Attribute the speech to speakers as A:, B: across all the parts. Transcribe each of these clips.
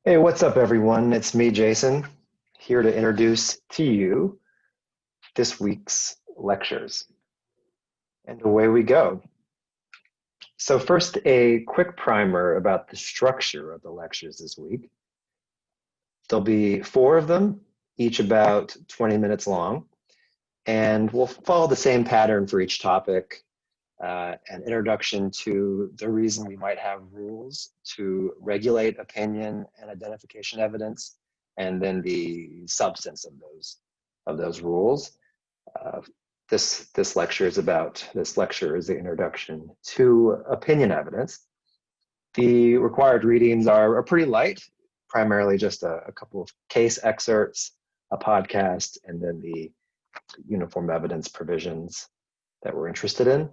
A: Hey, what's up, everyone? It's me, Jason, here to introduce to you this week's lectures. And away we go. So first, a quick primer about the structure of the lectures this week. There'll be four of them, each about 20 minutes long, and we'll follow the same pattern for each topic. An introduction to the reason we might have rules to regulate opinion and identification evidence, and then the substance of those rules. Uh, this lecture is the introduction to opinion evidence. The required readings are pretty light, primarily just a couple of case excerpts, a podcast, and then the uniform evidence provisions that we're interested in.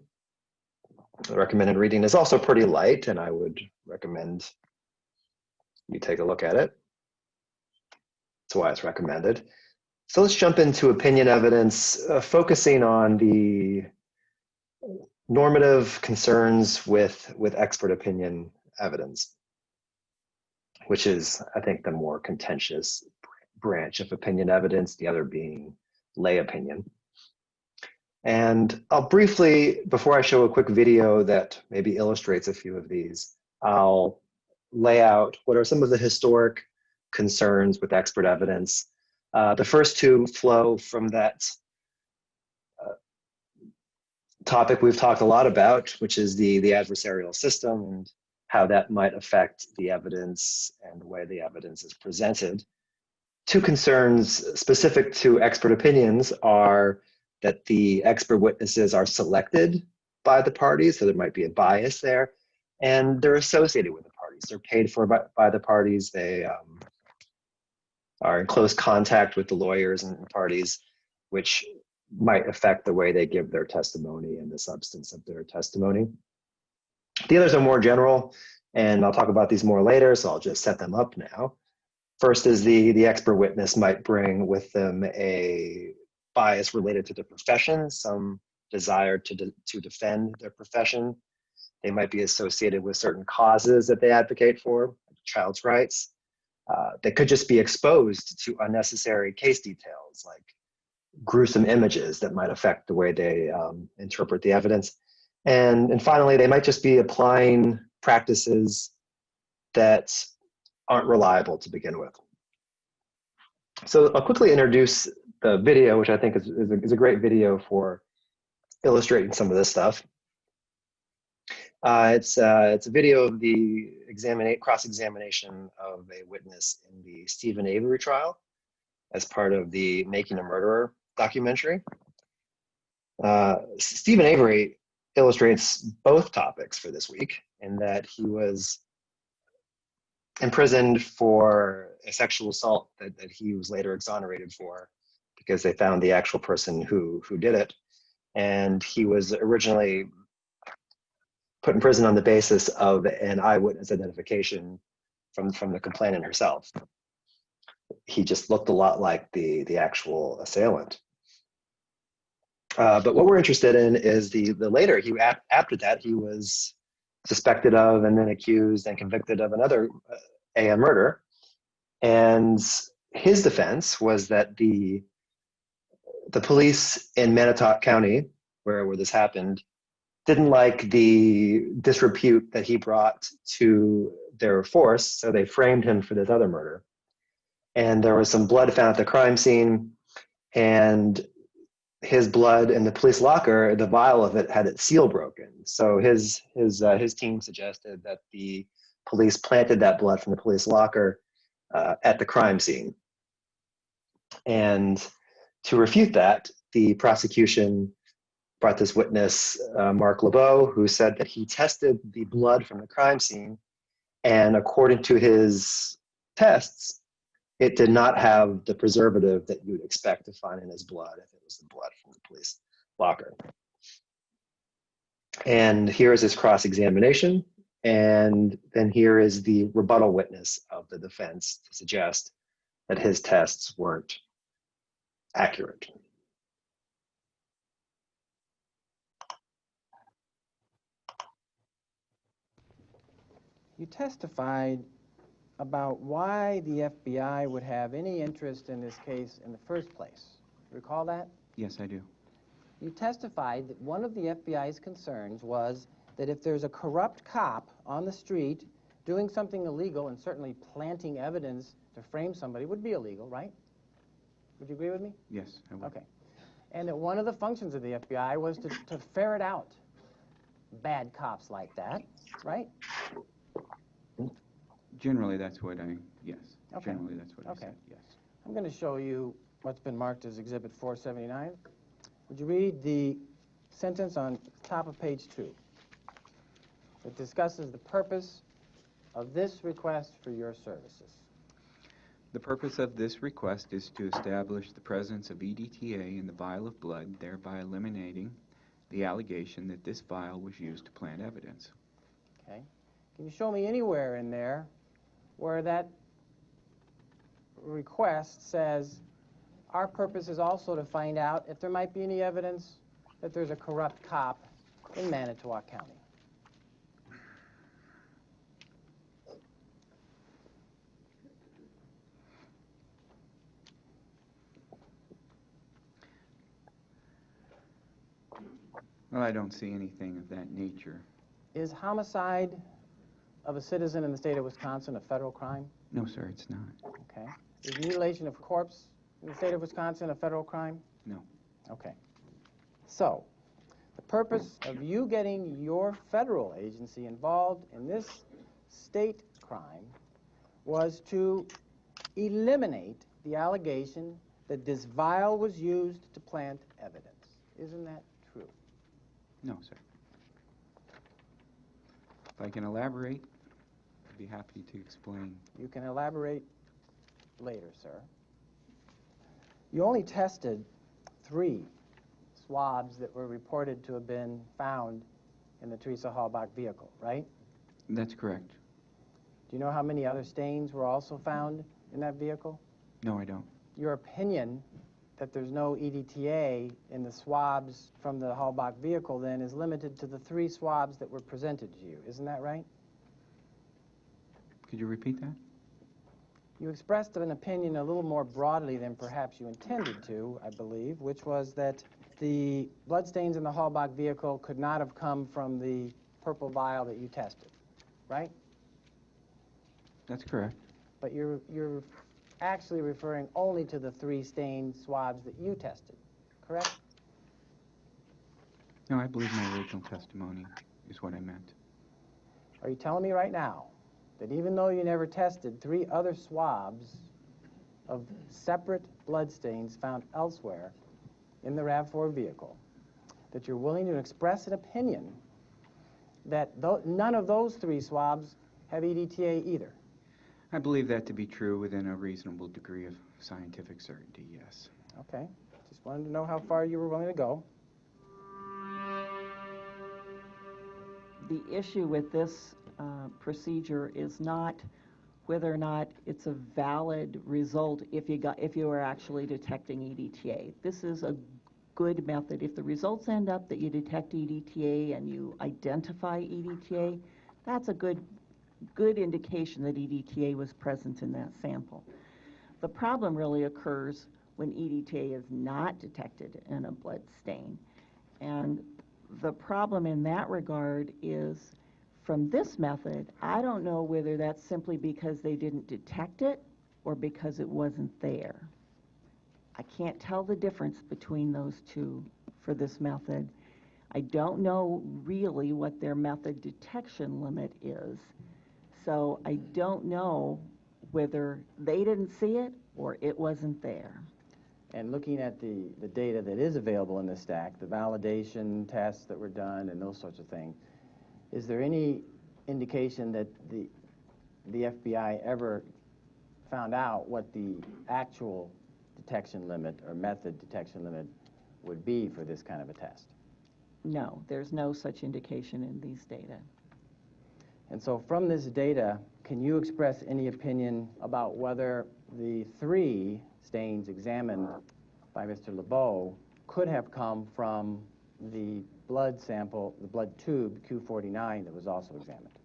A: The recommended reading is also pretty light, and I would recommend you take a look at it. That's why it's recommended. So let's jump into opinion evidence, focusing on the normative concerns with expert opinion evidence, which is, I think, the more contentious branch of opinion evidence, the other being lay opinion. And I'll briefly, before I show a quick video that maybe illustrates a few of these, I'll lay out what are some of the historic concerns with expert evidence. The first two flow from that topic we've talked a lot about, which is the adversarial system and how that might affect the evidence and the way the evidence is presented. Two concerns specific to expert opinions are that the expert witnesses are selected by the parties, so there might be a bias there, and they're associated with the parties. They're paid for by the parties. They are in close contact with the lawyers and parties, which might affect the way they give their testimony and the substance of their testimony. The others are more general, and I'll talk about these more later, so I'll just set them up now. First is the expert witness might bring with them a bias related to the profession, some desire to defend their profession. They might be associated with certain causes that they advocate for, like child's rights. They could just be exposed to unnecessary case details, like gruesome images that might affect the way they interpret the evidence. And finally, they might just be applying practices that aren't reliable to begin with. So I'll quickly introduce the video, which I think is a great video for illustrating some of this stuff. It's a video of the cross-examination of a witness in the Steven Avery trial as part of the Making a Murderer documentary. Steven Avery illustrates both topics for this week in that he was imprisoned for a sexual assault that he was later exonerated for because they found the actual person who did it. And he was originally put in prison on the basis of an eyewitness identification from the complainant herself. He just looked a lot like the actual assailant. But what we're interested in is the later, after that, he was suspected of and then accused and convicted of another a murder. And his defense was that the police in Manitowoc County, where this happened, didn't like the disrepute that he brought to their force, so they framed him for this other murder. And there was some blood found at the crime scene, and his blood in the police locker, the vial of it had its seal broken. So his team suggested that the police planted that blood from the police locker at the crime scene. And to refute that, the prosecution brought this witness, Mark LeBeau, who said that he tested the blood from the crime scene, and according to his tests, it did not have the preservative that you'd expect to find in his blood if it was the blood from the police locker. And here is his cross-examination, and then here is the rebuttal witness of the defense to suggest that his tests weren't accurate.
B: You testified about why the FBI would have any interest in this case in the first place. Recall that?
C: Yes, I do.
B: You testified that one of the FBI's concerns was that if there's a corrupt cop on the street doing something illegal, and certainly planting evidence to frame somebody would be illegal, right? Would you agree with me?
C: Yes, I would.
B: Okay. And that one of the functions of the FBI was to ferret out bad cops like that, right?
C: Generally, that's what yes.
B: Okay.
C: Generally, that's what I said, yes.
B: I'm going to show you what's been marked as Exhibit 479. Would you read the sentence on top of page 2? It discusses the purpose of this request for your services.
C: The purpose of this request is to establish the presence of EDTA in the vial of blood, thereby eliminating the allegation that this vial was used to plant evidence.
B: Okay. Can you show me anywhere in there where that request says our purpose is also to find out if there might be any evidence that there's a corrupt cop in Manitowoc County?
C: Well, I don't see anything of that nature.
B: Is homicide of a citizen in the state of Wisconsin a federal crime?
C: No, sir, it's not.
B: Okay. Is mutilation of corpse in the state of Wisconsin a federal crime?
C: No.
B: Okay. So, the purpose of you getting your federal agency involved in this state crime was to eliminate the allegation that this vial was used to plant evidence. Isn't that true?
C: No, sir. If I can elaborate, I'd be happy to explain.
B: You can elaborate later, sir. You only tested 3 swabs that were reported to have been found in the Teresa Halbach vehicle, right?
C: That's correct.
B: Do you know how many other stains were also found in that vehicle?
C: No, I don't.
B: Your opinion that there's no EDTA in the swabs from the Halbach vehicle then is limited to the 3 swabs that were presented to you. Isn't that right?
C: Could you repeat that?
B: You expressed an opinion a little more broadly than perhaps you intended to, I believe, which was that the bloodstains in the Halbach vehicle could not have come from the purple vial that you tested, right?
C: That's correct.
B: But you're actually referring only to the 3 stain swabs that you tested, correct?
C: No, I believe my original testimony is what I meant.
B: Are you telling me right now that even though you never tested 3 other swabs of separate bloodstains found elsewhere in the RAV4 vehicle, that you're willing to express an opinion that none of those 3 swabs have EDTA either?
C: I believe that to be true within a reasonable degree of scientific certainty, yes.
B: Okay. Just wanted to know how far you were willing to go.
D: The issue with this procedure is not whether or not it's a valid result if you are actually detecting EDTA. This is a good method. If the results end up that you detect EDTA and you identify EDTA, that's a good indication that EDTA was present in that sample. The problem really occurs when EDTA is not detected in a blood stain. And the problem in that regard is, from this method, I don't know whether that's simply because they didn't detect it or because it wasn't there. I can't tell the difference between those two for this method. I don't know really what their method detection limit is. So I don't know whether they didn't see it or it wasn't there.
B: And looking at the data that is available in the stack, the validation tests that were done and those sorts of things, is there any indication that the FBI ever found out what the actual detection limit or method detection limit would be for this kind of a test?
D: No, there's no such indication in these data.
B: And so from this data, can you express any opinion about whether the 3 stains examined by Mr. LeBeau could have come from the blood sample, the blood tube Q49 that was also examined?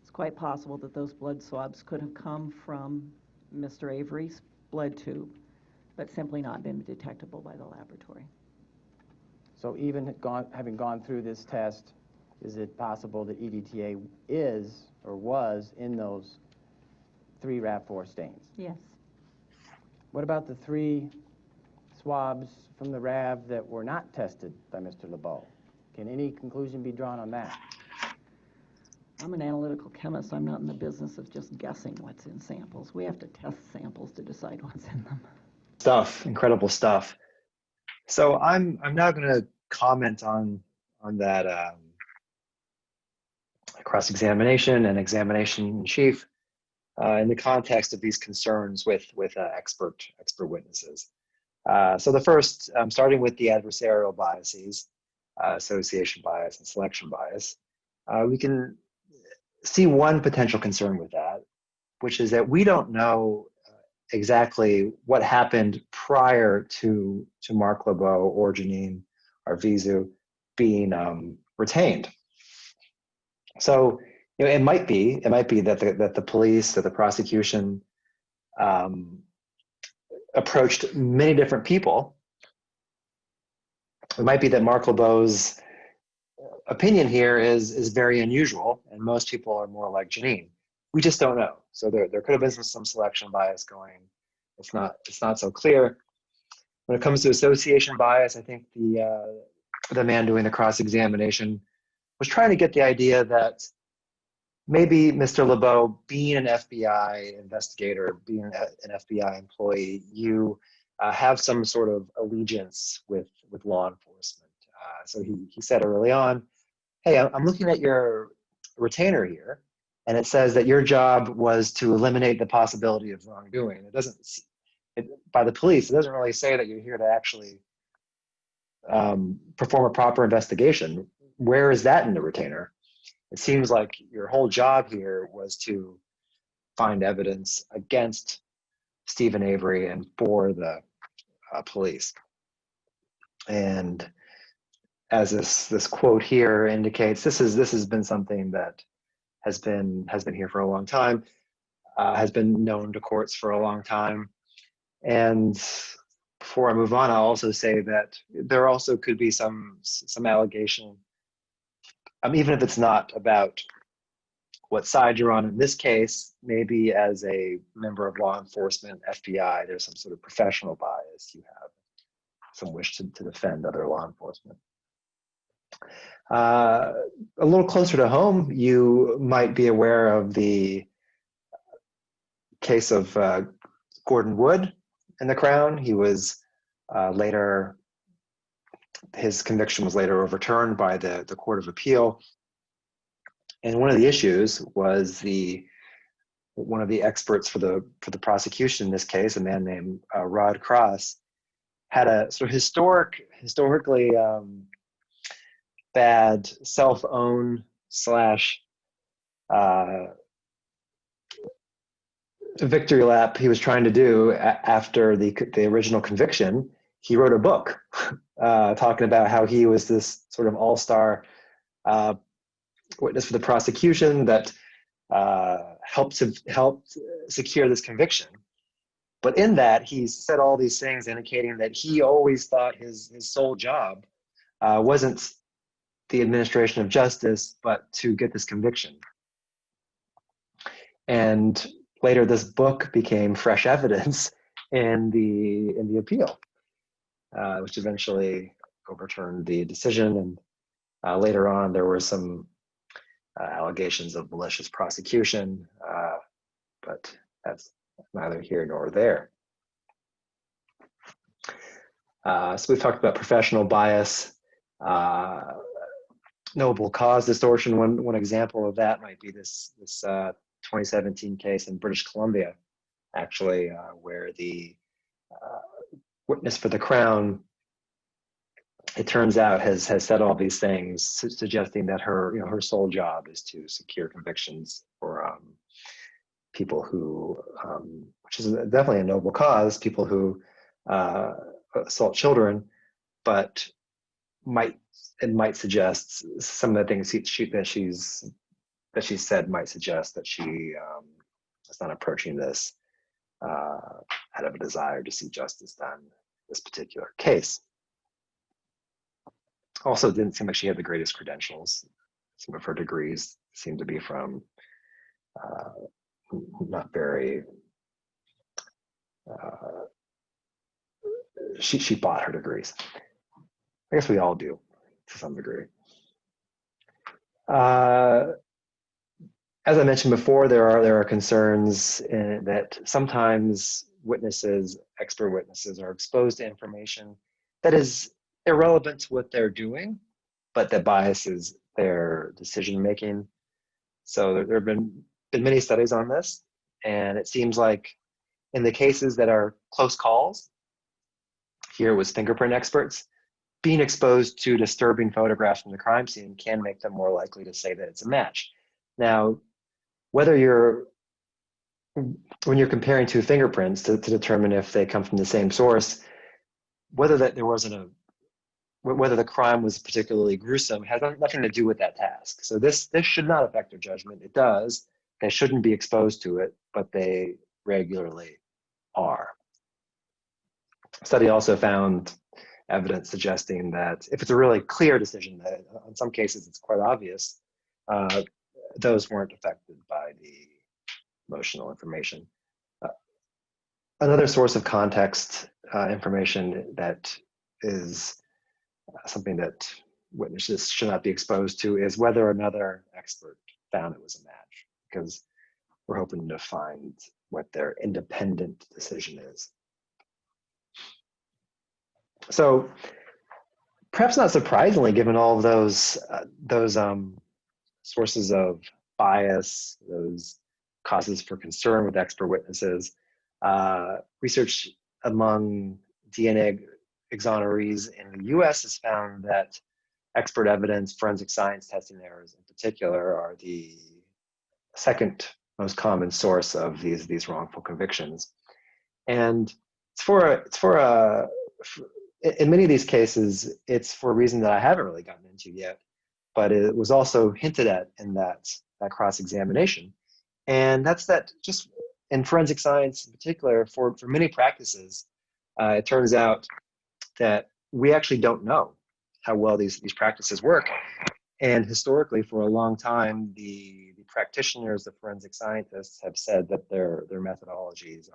D: It's quite possible that those blood swabs could have come from Mr. Avery's blood tube, but simply not been detectable by the laboratory.
B: So even having gone through this test, is it possible that EDTA is or was in those 3 RAV4 stains?
D: Yes.
B: What about the 3 swabs from the RAV that were not tested by Mr. LeBeau? Can any conclusion be drawn on that?
D: I'm an analytical chemist. I'm not in the business of just guessing what's in samples. We have to test samples to decide what's in them.
A: Stuff, incredible stuff. So I'm now going to comment on that cross-examination and examination in chief in the context of these concerns with expert witnesses. So the first, starting with the adversarial biases, association bias and selection bias, we can see one potential concern with that, which is that we don't know exactly what happened prior to Mark LeBeau or Janine Arvizu being retained. So it might be that the police, that the prosecution approached many different people. It might be that Mark LeBeau's opinion here is very unusual, and most people are more like Janine. We just don't know. So there could have been some selection bias going. It's not so clear. When it comes to association bias, I think the man doing the cross-examination was trying to get the idea that maybe Mr. LeBeau, being an FBI investigator, being an FBI employee, you have some sort of allegiance with law enforcement. So he said early on, hey, I'm looking at your retainer here, and it says that your job was to eliminate the possibility of wrongdoing. It doesn't, by the police, it doesn't really say that you're here to actually perform a proper investigation. Where is that in the retainer? It seems like your whole job here was to find evidence against Steven Avery and for the police. And as this quote here indicates, this has been something that has been here for a long time, has been known to courts for a long time. And before I move on, I'll also say that there also could be some allegation, even if it's not about what side you're on in this case, maybe as a member of law enforcement, FBI, there's some sort of professional bias. You have some wish to defend other law enforcement. A little closer to home, you might be aware of the case of Gordon Wood in the Crown. He was later, his conviction was later overturned by the Court of Appeal. And one of the issues was one of the experts for the prosecution in this case, a man named Rod Cross, had a sort of historically bad self-own / victory lap he was trying to do after the original conviction. He wrote a book talking about how he was this sort of all-star witness for the prosecution that helped secure this conviction. But in that, he said all these things indicating that he always thought his sole job wasn't the administration of justice, but to get this conviction. And later, this book became fresh evidence in the appeal, which eventually overturned the decision. And later on, there were some allegations of malicious prosecution, but that's neither here nor there. So we've talked about professional bias. Knowable cause distortion. One example of that might be this 2017 case in British Columbia, actually, where the witness for the Crown, it turns out, has said all these things, suggesting that her sole job is to secure convictions for people who, which is definitely a noble cause, people who assault children, but it might suggest some of the things that she's she said might suggest that she is not approaching this out of a desire to see justice done in this particular case. Also, it didn't seem like she had the greatest credentials. Some of her degrees seemed to be from not very. She bought her degrees. I guess we all do to some degree. As I mentioned before, there are concerns that sometimes expert witnesses, are exposed to information that is irrelevant to what they're doing, but that biases their decision making. So there have been many studies on this, and it seems like in the cases that are close calls, here was fingerprint experts, being exposed to disturbing photographs from the crime scene can make them more likely to say that it's a match. Now, when you're comparing two fingerprints to determine if they come from the same source, whether the crime was particularly gruesome has nothing to do with that task. So this should not affect their judgment. It does. They shouldn't be exposed to it, but they regularly are. The study also found evidence suggesting that if it's a really clear decision, that in some cases it's quite obvious, those weren't affected by the emotional information. Another source of context information that is something that witnesses should not be exposed to is whether another expert found it was a match, because we're hoping to find what their independent decision is. So perhaps not surprisingly, given all of those sources of bias, those causes for concern with expert witnesses, research among DNA exonerees in the US has found that expert evidence, forensic science testing errors in particular, are the second most common source of these wrongful convictions. And in many of these cases, it's for a reason that I haven't really gotten into yet, but it was also hinted at in that cross-examination. And that's that just in forensic science in particular, for many practices, it turns out that we actually don't know how well these practices work. And historically, for a long time, the practitioners, the forensic scientists, have said that their methodologies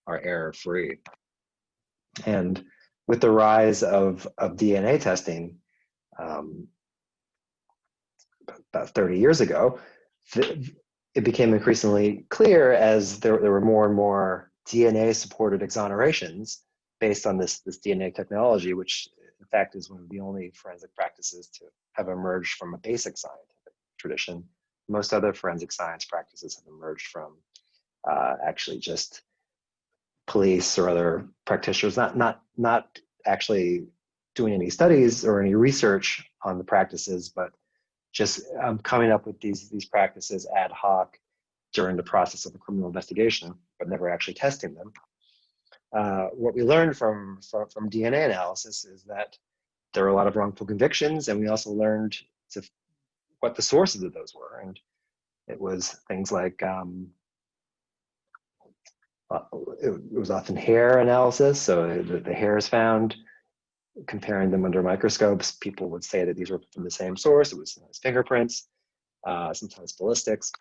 A: are error-free. And with the rise of DNA testing, about 30 years ago, it became increasingly clear as there were more and more DNA-supported exonerations based on this DNA technology, which in fact is one of the only forensic practices to have emerged from a basic scientific tradition. Most other forensic science practices have emerged from actually just police or other practitioners, not actually doing any studies or any research on the practices, but just coming up with these practices ad hoc during the process of a criminal investigation, but never actually testing them. What we learned from DNA analysis is that there were a lot of wrongful convictions, and we also learned what the sources of those were. And it was things like, it was often hair analysis. So the hairs found, comparing them under microscopes, people would say that these were from the same source. It was fingerprints, sometimes ballistics.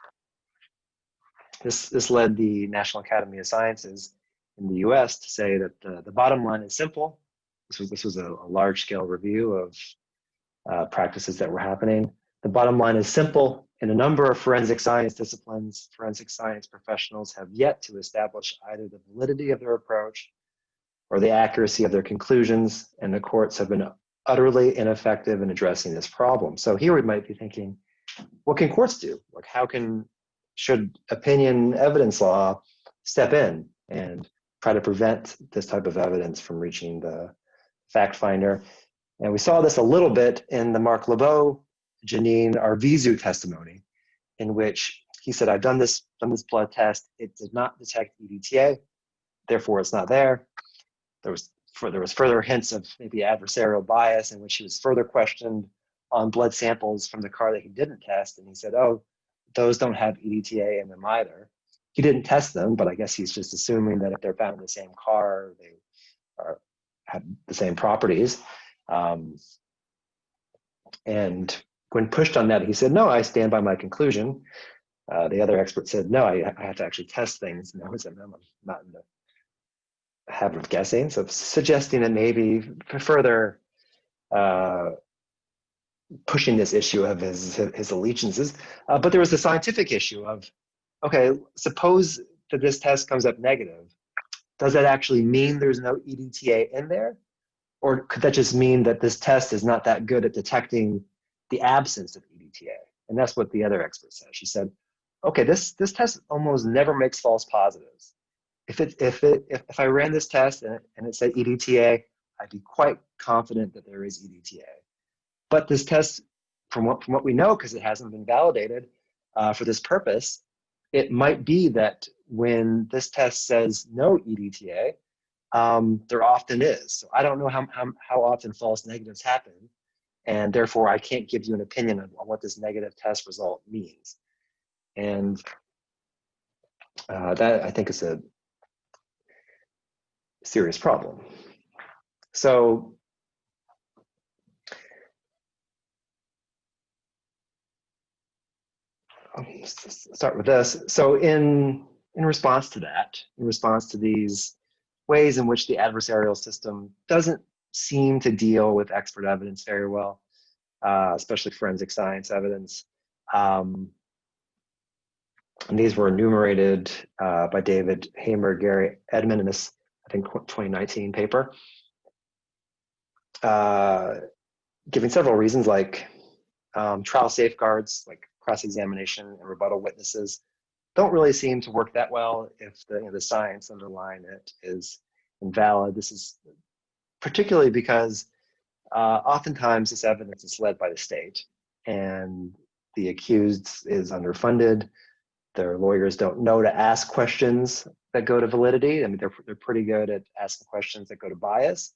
A: This led the National Academy of Sciences in the US to say that the bottom line is simple. This was a large-scale review of practices that were happening. The bottom line is simple. In a number of forensic science disciplines, forensic science professionals have yet to establish either the validity of their approach or the accuracy of their conclusions, and the courts have been utterly ineffective in addressing this problem. So here we might be thinking, what can courts do? Like, should opinion evidence law step in and try to prevent this type of evidence from reaching the fact finder? And we saw this a little bit in the Mark Lebeau, Jeanine Arvizu testimony, in which he said, I've done this blood test. It did not detect EDTA, therefore it's not there. There was further hints of maybe adversarial bias, in which he was further questioned on blood samples from the car that he didn't test. And he said, oh, those don't have EDTA in them either. He didn't test them, but I guess he's just assuming that if they're found in the same car, they have the same properties. And when pushed on that, he said, no, I stand by my conclusion. The other expert said, no, I have to actually test things. And I was, I'm not in the habit of guessing. So suggesting that maybe further pushing this issue of his allegiances. But there was the scientific issue of, okay, suppose that this test comes up negative. Does that actually mean there's no EDTA in there? Or could that just mean that this test is not that good at detecting the absence of EDTA? And that's what the other expert said. She said, okay, this test almost never makes false positives. If I ran this test and it said EDTA, I'd be quite confident that there is EDTA. But this test, from what we know, because it hasn't been validated for this purpose, it might be that when this test says no EDTA, there often is. So I don't know how often false negatives happen, and therefore I can't give you an opinion on what this negative test result means. And that, I think, is a serious problem. So let's start with this. So in response to that, in response to these ways in which the adversarial system doesn't seem to deal with expert evidence very well, especially forensic science evidence. And these were enumerated by David Hamer, Gary Edmond in this, I think, 2019 paper, giving several reasons like trial safeguards, like cross-examination and rebuttal witnesses, don't really seem to work that well if the science underlying it is invalid. This is particularly because oftentimes this evidence is led by the state, and the accused is underfunded. Their lawyers don't know to ask questions that go to validity. I mean, they're pretty good at asking questions that go to bias,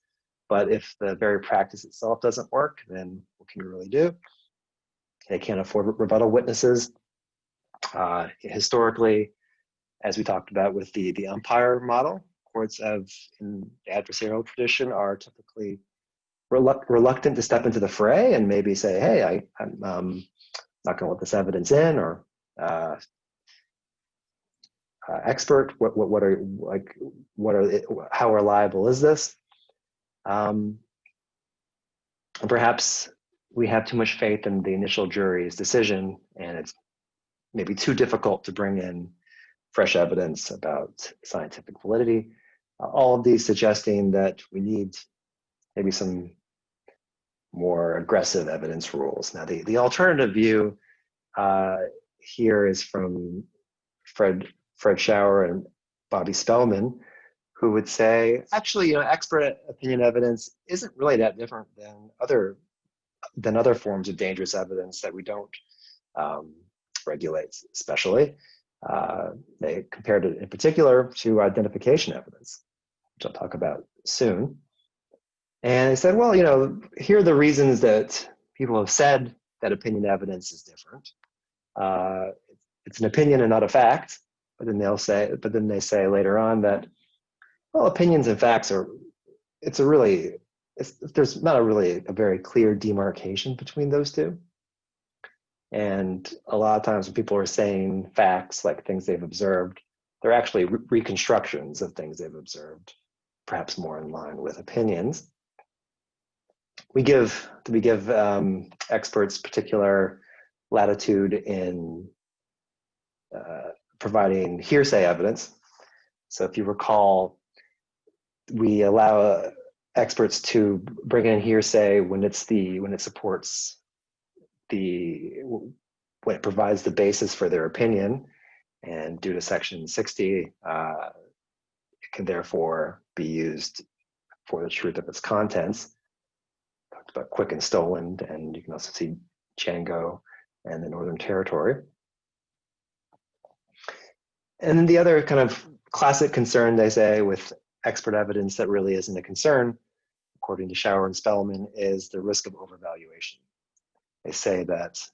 A: but if the very practice itself doesn't work, then what can you really do? They can't afford rebuttal witnesses. Historically, as we talked about with the umpire model, courts in the adversarial tradition are typically reluctant to step into the fray and maybe say, hey, I'm not going to let this evidence in, or expert, how reliable is this? And perhaps we have too much faith in the initial jury's decision, and it's maybe too difficult to bring in fresh evidence about scientific validity. All of these suggesting that we need maybe some more aggressive evidence rules. Now, the alternative view here is from Fred Schauer and Bobby Spellman, who would say, actually, expert opinion evidence isn't really that different than other forms of dangerous evidence that we don't regulate, especially. They compared it in particular to identification evidence, which I'll talk about soon. And they said, well, here are the reasons that people have said that opinion evidence is different. It's an opinion and not a fact. But then they say later on that, well, opinions and facts there's not a very clear demarcation between those two. And a lot of times when people are saying facts, like things they've observed, they're actually reconstructions of things they've observed, perhaps more in line with opinions. We give experts particular latitude in providing hearsay evidence. So if you recall, we allow experts to bring in hearsay when it provides the basis for their opinion, and due to Section 60, it can therefore be used for the truth of its contents. Talked about Quick and Stolen, and you can also see Django and the Northern Territory. And then the other kind of classic concern, they say, with expert evidence that really isn't a concern, according to Schauer and Spellman, is the risk of overvaluation. They say that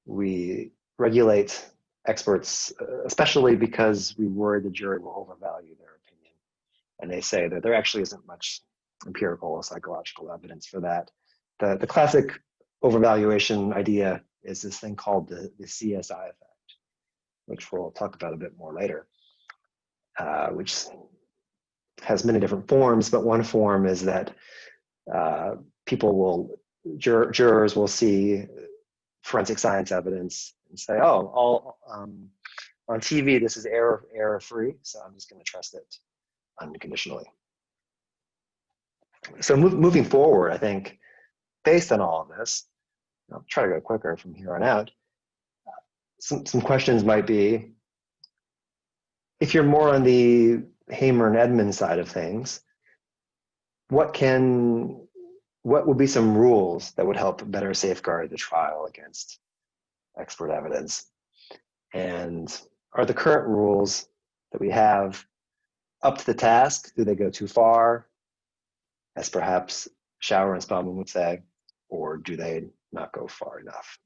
A: we regulate experts, especially because we worry the jury will overvalue their opinion. And they say that there actually isn't much empirical or psychological evidence for that. The classic overvaluation idea is this thing called the CSI effect, which we'll talk about a bit more later, which has many different forms, but one form is that jurors will see forensic science evidence and say, oh, on TV, this is error-free, so I'm just going to trust it unconditionally. So moving forward, I think, based on all of this, I'll try to go quicker from here on out. Some questions might be, if you're more on the Hamer and Edmonds side of things, what would be some rules that would help better safeguard the trial against expert evidence? And are the current rules that we have up to the task? Do they go too far, as perhaps Schauer and Spelman would say, or do they not go far enough?